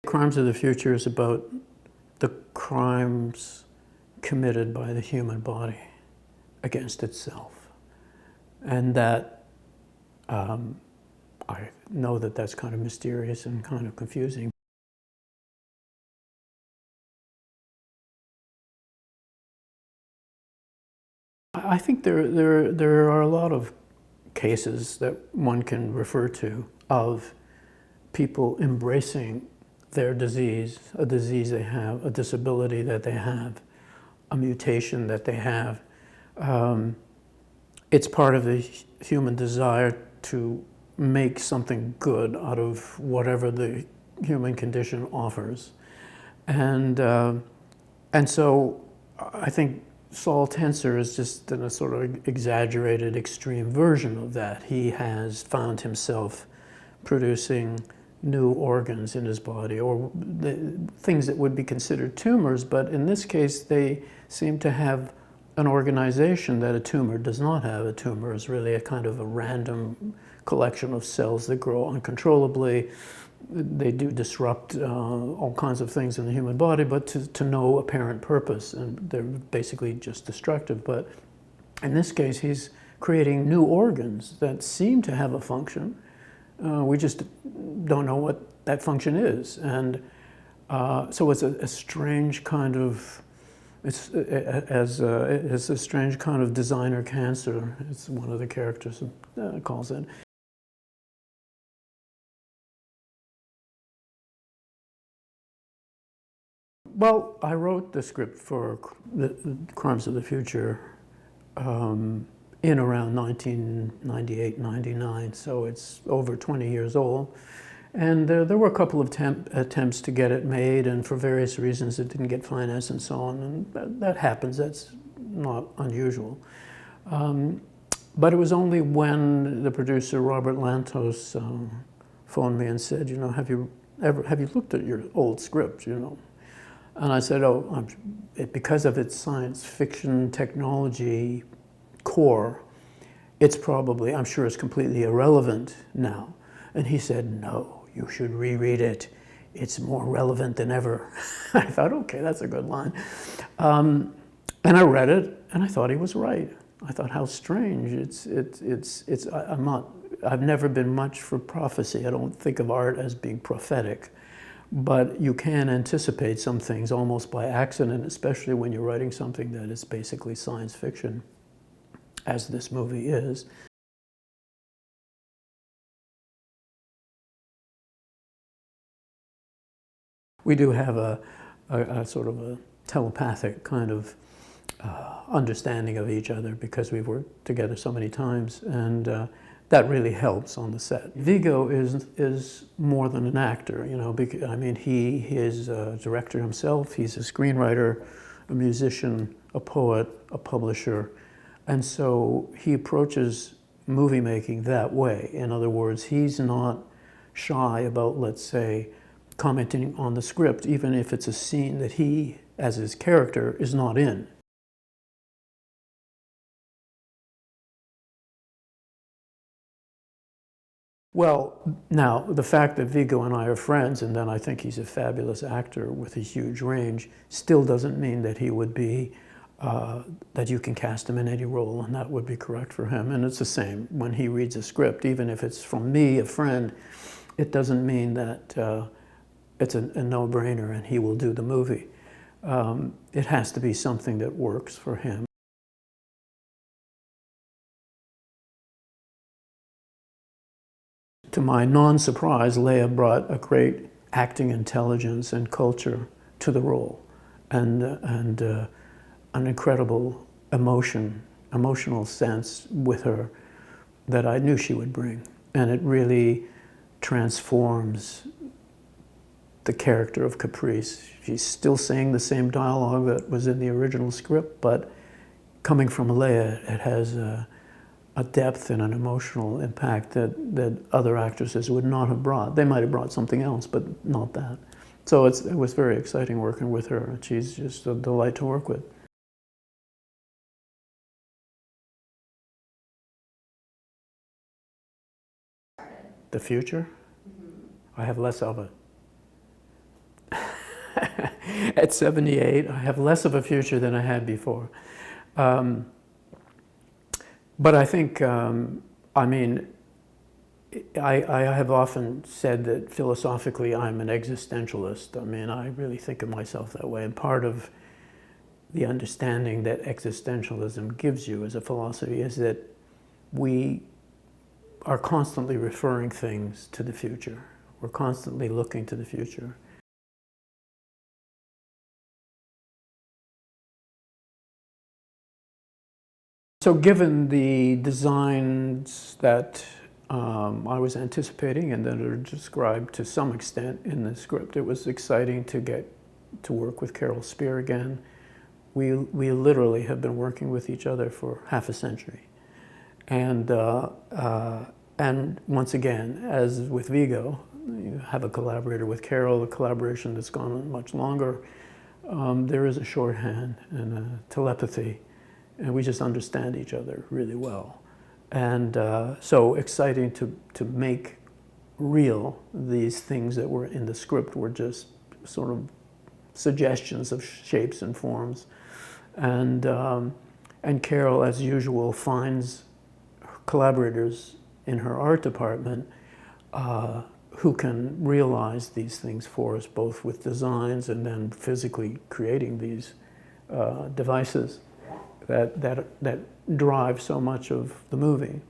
Crimes of the Future is about the crimes committed by the human body against itself. And that, I know that that's kind of mysterious and kind of confusing. I think there are a lot of cases that one can refer to of people embracing their disease, a disease they have, a disability that they have, a mutation that they have. It's part of the human desire to make something good out of whatever the human condition offers. And so I think Saul Tenser is just in a sort of exaggerated, extreme version of that. He has found himself producing new organs in his body, or things that would be considered tumors, but in this case they seem to have an organization that a tumor does not have. A tumor is really a kind of a random collection of cells that grow uncontrollably. They do disrupt all kinds of things in the human body, but to no apparent purpose, and they're basically just destructive. But in this case, he's creating new organs that seem to have a function. We just don't know what that function is. And so it's a strange kind of, it's a strange kind of designer cancer. It's one of the characters calls it. Well, I wrote the script for the Crimes of the Future in around 1998, 99, so it's over 20 years old. And there were a couple of attempts to get it made, and for various reasons it didn't get financed and so on, and that happens, that's not unusual. But it was only when the producer, Robert Lantos, phoned me and said, you know, have you looked at your old script, you know? And I said, oh, because of its science fiction technology core, it's probably, I'm sure it's completely irrelevant now. And he said, no, you should reread it. It's more relevant than ever. I thought, okay, that's a good line. And I read it, and I thought he was right. I thought, how strange. I've never been much for prophecy. I don't think of art as being prophetic. But you can anticipate some things almost by accident, especially when you're writing something that is basically science fiction, as this movie is. We do have a sort of a telepathic kind of understanding of each other because we've worked together so many times, and that really helps on the set. Viggo is more than an actor, you know. I mean, he is a director himself. He's a screenwriter, a musician, a poet, a publisher, and so he approaches movie making that way. In other words, he's not shy about, let's say, commenting on the script, even if it's a scene that he, as his character, is not in. Well, now, the fact that Viggo and I are friends, and then I think he's a fabulous actor with a huge range, still doesn't mean that he would be, that you can cast him in any role, and that would be correct for him. And it's the same when he reads a script, even if it's from me, a friend, it doesn't mean that it's a no-brainer and he will do the movie. It has to be something that works for him. To my non-surprise, Leia brought a great acting intelligence and culture to the role, and an incredible emotional sense with her that I knew she would bring. And it really transforms the character of Caprice. She's still saying the same dialogue that was in the original script, but coming from Leia, it has a depth and an emotional impact that other actresses would not have brought. They might have brought something else, but not that. So it was very exciting working with her. She's just a delight to work with. The future? I have less of it. At 78, I have less of a future than I had before. Um, but I think, I mean, I have often said that philosophically I'm an existentialist. I mean, I really think of myself that way. And part of the understanding that existentialism gives you as a philosophy is that we are constantly referring things to the future. We're constantly looking to the future. So given the designs that I was anticipating and that are described to some extent in the script, it was exciting to get to work with Carol Spear again. We literally have been working with each other for half a century. And once again, as with Vigo, you have a collaborator with Carol, a collaboration that's gone on much longer. There is a shorthand and a telepathy, and we just understand each other really well. And so exciting to make real these things that were in the script were just sort of suggestions of shapes and forms. And Carol, as usual, finds collaborators in her art department who can realize these things for us, both with designs and then physically creating these devices that drive so much of the movie.